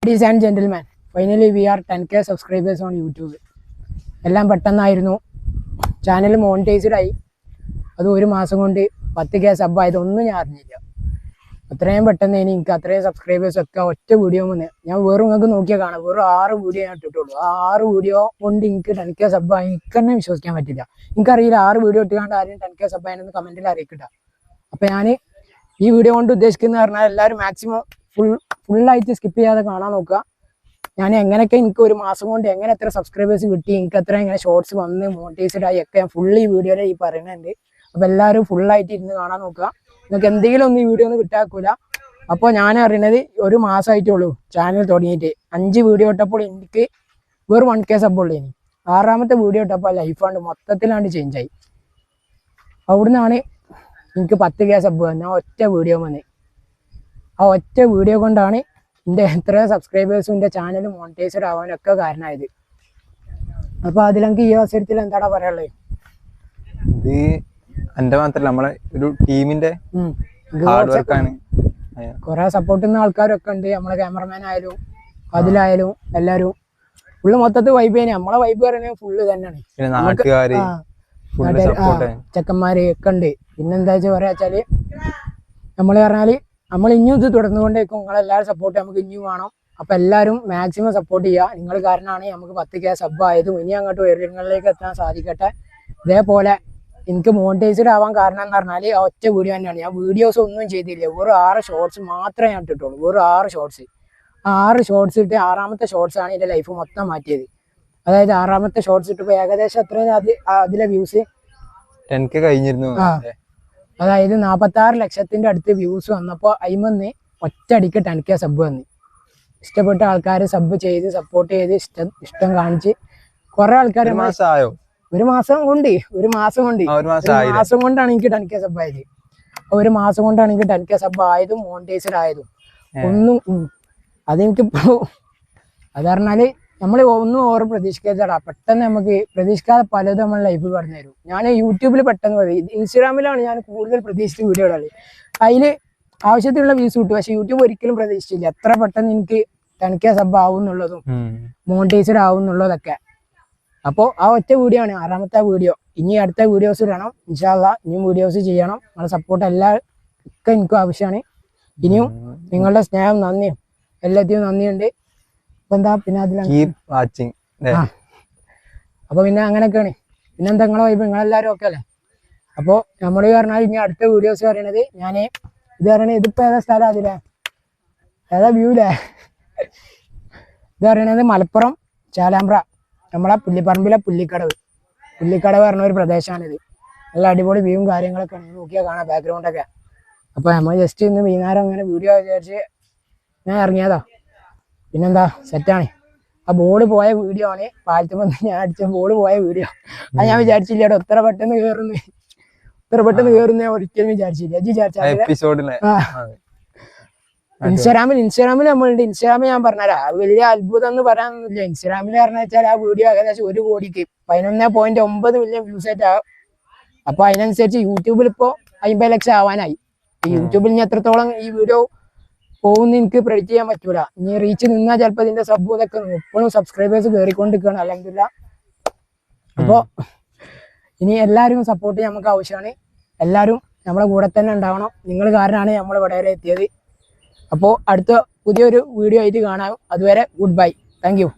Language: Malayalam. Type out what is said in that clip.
Ladies and gentlemen, finally we are 10k subscribers on YouTube. എല്ലാം പെട്ടെന്നായിരുന്നു. ചാനൽ മോണിറ്റൈസ്ഡ് ആയി. അത് ഒരു മാസം കൊണ്ട് 10k സബ് ആയതൊന്നും ഞാൻ അറിഞ്ഞില്ല. അത്രയും പെട്ടെന്ന് എനിക്ക് അത്രയും സബ്സ്ക്രൈബേഴ്സ് ഒക്കെ ഒറ്റ വീഡിയോ മുന്നേ ഞാൻ വേറെ നിങ്ങൾക്ക് നോക്കിയാൽ കാണാം. വെറും 6 വീഡിയോ ഞാൻ ഇട്ടിട്ടുള്ളൂ. ആ 6 വീഡിയോ കൊണ്ട് എനിക്ക് 10k സബ് ആയി എനിക്ക് തന്നെ വിശ്വസിക്കാൻ പറ്റില്ല. എനിക്കറിയില്ല 6 വീഡിയോ ഇട്ടുകൊണ്ട് ആരും 10k സബ് ആയെന്ന് കമന്റിൽ അറിയിക്കട്ടെ. അപ്പൊ ഞാൻ ഈ വീഡിയോ കൊണ്ട് ഉദ്ദേശിക്കുന്നത് പറഞ്ഞാൽ എല്ലാവരും മാക്സിമം ഫുള്ളായിട്ട് സ്കിപ്പ് ചെയ്യാതെ കാണാൻ നോക്കുക. ഞാൻ എങ്ങനെയൊക്കെ എനിക്ക് ഒരു മാസം കൊണ്ട് എങ്ങനെ എത്ര സബ്സ്ക്രൈബേഴ്സ് കിട്ടി, എനിക്ക് എത്ര എങ്ങനെ ഷോർട്സ് വന്ന് മോണിറ്റൈസ്ഡ് ആയി ഒക്കെ ഞാൻ ഫുള്ള് ഈ വീഡിയോയിൽ ഈ പറയുന്നുണ്ട്. അപ്പോൾ എല്ലാവരും ഫുള്ളായിട്ട് ഇരുന്ന് കാണാൻ നോക്കുക. നിങ്ങൾക്ക് എന്തെങ്കിലും ഒന്നും ഈ വീഡിയോ ഒന്നും കിട്ടാക്കൂല. അപ്പോൾ ഞാൻ അറിയുന്നത് ഒരു മാസമായിട്ടുള്ളൂ ചാനൽ തുടങ്ങിയിട്ട്. 5 വീഡിയോ ഇട്ടപ്പോൾ എനിക്ക് വെറും 1k സബ്ബുള്ളൂ. ഇനി 6ാമത്തെ വീഡിയോ ഇട്ടപ്പോൾ ലൈഫാണ്ട് മൊത്തത്തിലാണ്ട് ചേഞ്ചായി. അവിടുന്നാണ് എനിക്ക് 10k സബ്ബ് വന്നത്. ആ ഒറ്റ വീഡിയോ വന്ന് ആ ഒറ്റ വീഡിയോ കൊണ്ടാണ് എൻ്റെ എത്ര സബ്സ്ക്രൈബേഴ്സും എൻ്റെ ചാനൽ മോണിറ്റൈസ്ഡ് ആവാനൊക്കെ കാരണമായത്. അപ്പോൾ അതിലെനിക്ക് ഈ അവസരത്തിൽ എന്താടാ പറയാനുള്ളത്? ഇത് എൻ്റെ മാത്രമല്ല നമ്മളെ ഒരു ടീമിന്റെ ഹാർഡ് വർക്കാണ്. കുറെ സപ്പോർട്ട് ചെയ്യുന്ന ആൾക്കാരൊക്കെ ഉണ്ട്. നമ്മളെ ക്യാമറമാൻ ആയാലും അതിലായാലും എല്ലാവരും ഫുള്ള് മൊത്തത്തിൽ വൈബ് ചെയ്യുന്നത്. നമ്മളെ വൈബ് പറയുന്നത് ഫുള്ള് തന്നെയാണ്. ചെക്കന്മാര് ഒക്കെ ഉണ്ട്. പിന്നെന്താ വെച്ചാൽ പറയാ വെച്ചാല് നമ്മൾ പറഞ്ഞാല് നമ്മൾ ഇനിയും ഇത് തുടർന്നുകൊണ്ടേക്കും. നിങ്ങളെല്ലാവരും സപ്പോർട്ട് നമുക്ക് ഇനിയും വേണം. അപ്പം എല്ലാവരും മാക്സിമം സപ്പോർട്ട് ചെയ്യുക. നിങ്ങൾ കാരണമാണ് നമുക്ക് 10k സബ് ആയതും ഇനി അങ്ങോട്ട് ഉയരങ്ങളിലേക്ക് എത്താൻ സാധിക്കട്ടെ. ഇതേപോലെ എനിക്ക് മോണിറ്റൈസ്ഡ് ആവാൻ കാരണം എന്ന് പറഞ്ഞാൽ ആ ഒറ്റ വീഡിയോ തന്നെയാണ്. ഞാൻ വീഡിയോസ് ഒന്നും ചെയ്തില്ല. വെറും 6 ഷോർട്സ് മാത്രമേ ഞാൻ ഇട്ടിട്ടുള്ളൂ. വെറും 6 ഷോർട്സ്. ആ 6 ഷോർട്സ് ഇട്ട് 6ാമത്തെ ഷോർട്സാണ് എൻ്റെ ലൈഫ് മൊത്തം മാറ്റിയത്. അതായത് 6ാമത്തെ ഷോർട്സ് ഇട്ടപ്പോൾ ഏകദേശം എത്രയും അതിലെ വ്യൂസ് 10k കഴിഞ്ഞിരുന്നു. അതായത് 46 ലക്ഷത്തിന്റെ അടുത്ത് വ്യൂസ് വന്നപ്പോൾ അയിമന്ന് ഒറ്റയടിക്ക് 10k സബ് വന്നു. ഇഷ്ടപ്പെട്ട ആൾക്കാർ സബ് ചെയ്ത് സപ്പോർട്ട് ചെയ്ത് ഇഷ്ടം കാണിച്ച് കുറെ ആൾക്കാർ ഒരു മാസം കൊണ്ടാണ് എനിക്ക് 10k സബ് ആയത്. ഒരു മാസം കൊണ്ടാണ് എനിക്ക് 10k സബ് ആയതും മോണിറ്റൈസ്ഡ് ആയതും. ഒന്നും അതെനിക്കിപ്പോ അത് പറഞ്ഞാല് നമ്മൾ ഒന്നും ഓരോ പ്രതീക്ഷിക്കാത്തടാ. പെട്ടെന്ന് നമുക്ക് പ്രതീക്ഷിക്കാതെ പലതും നമ്മൾ ലൈഫ് പറഞ്ഞു തരും. ഞാൻ യൂട്യൂബിൽ പെട്ടെന്ന് പറയും, ഇൻസ്റ്റാഗ്രാമിലാണ് ഞാൻ കൂടുതൽ പ്രതീക്ഷിച്ച വീഡിയോ ഇടാറ്. അതിൽ ആവശ്യത്തിനുള്ള വ്യൂസ് കിട്ടും. പക്ഷെ യൂട്യൂബ് ഒരിക്കലും പ്രതീക്ഷിച്ചില്ല എത്ര പെട്ടെന്ന് എനിക്ക് 10k സബ് ആവും എന്നുള്ളതും മോണിറ്റൈസ്ഡ് ആവും എന്നുള്ളതൊക്കെ. അപ്പോൾ ആ ഒറ്റ വീഡിയോ ആണ് 6ാമത്തെ വീഡിയോ. ഇനി അടുത്ത വീഡിയോസ് ഇടണം ഇൻഷാ അല്ലാഹ്. ഇനിയും വീഡിയോസ് ചെയ്യണം. നിങ്ങളുടെ സപ്പോർട്ട് ഒക്കെ എനിക്കും ആവശ്യമാണ്. ഇനിയും നിങ്ങളുടെ സ്നേഹം നന്ദിയും എല്ലാത്തിനും നന്ദിയുണ്ട്. എന്താ പിന്നെ അപ്പൊ പിന്നെ അങ്ങനെയൊക്കെയാണ്. പിന്നെന്താ നിങ്ങളെ വൈബ്? നിങ്ങളെല്ലാവരും ഒക്കെ അല്ലേ? അപ്പോൾ നമ്മൾ പറഞ്ഞാൽ ഇനി അടുത്ത വീഡിയോസ് പറയണത് ഞാൻ ഇത് പറയണത് ഇതിപ്പോ ഏതാ സ്ഥലം? അതിലെ ഏതാ വ്യൂലേ? ഇത് പറയണത് മലപ്പുറം ചാലാമ്പ്ര നമ്മളെ പുല്ലിപ്പറമ്പിലെ പുല്ലിക്കടവ് പറഞ്ഞ ഒരു പ്രദേശമാണിത്. നല്ല അടിപൊളി വ്യൂവും കാര്യങ്ങളൊക്കെ ആണ്. നോക്കിയാൽ കാണാം ബാക്ക്ഗ്രൗണ്ടൊക്കെ. അപ്പോൾ നമ്മൾ ജസ്റ്റ് ഇന്ന് വൈകുന്നേരം അങ്ങനെ വീഡിയോ വിചാരിച്ച് ഞാൻ ഇറങ്ങിയതാ. പിന്നെന്താ സെറ്റാണ്. ആ ബോർഡ് പോയ വീഡിയോ ആണ്. പാലത്തുമ്പോൾ ഞാൻ അടിച്ച ബോർഡ് പോയ വീഡിയോ. അത് ഞാൻ വിചാരിച്ചില്ല കേട്ടോ ഇത്ര പെട്ടെന്ന് കയറുന്ന ഒരിക്കലും വിചാരിച്ചില്ല. ഇൻസ്റ്റാഗ്രാമിൽ നമ്മളുണ്ട്. ഇൻസ്റ്റാഗ്രാമിൽ ഞാൻ പറഞ്ഞാ വലിയ അത്ഭുതം എന്ന് പറയാനൊന്നുമില്ല. ഇൻസ്റ്റാഗ്രാമിൽ പറഞ്ഞു വെച്ചാൽ ആ വീഡിയോ ഏകദേശം 1 കോടിക്ക് 11.9 മില്യൺ വ്യൂസ് ആയിട്ടാകും. അപ്പൊ അതിനനുസരിച്ച് യൂട്യൂബിൽ ഇപ്പോ 50 ലക്ഷം ആവാനായി. യൂട്യൂബിൽ ഇനി എത്രത്തോളം ഈ വീഡിയോ പോകുന്ന എനിക്ക് പ്രെഡിക്റ്റ് ചെയ്യാൻ പറ്റൂല. ഇനി റീച്ച് നിന്നാൽ ചിലപ്പോൾ ഇതിന്റെ സബ് ഇതൊക്കെ ഇപ്പോഴും സബ്സ്ക്രൈബേഴ്സ് കയറിക്കൊണ്ടിരിക്കുകയാണ് അൽഹംദുലില്ലാ. അപ്പോൾ ഇനി എല്ലാവരും സപ്പോർട്ട് നമുക്ക് ആവശ്യമാണ്. എല്ലാവരും നമ്മളെ കൂടെ തന്നെ ഉണ്ടാവണം. നിങ്ങൾ കാരണമാണ് നമ്മൾ ഇവിടെ വരെ എത്തിയത്. അപ്പോൾ അടുത്ത പുതിയൊരു വീഡിയോ ആയിട്ട് കാണാം. അതുവരെ ഗുഡ് ബൈ. Thank you.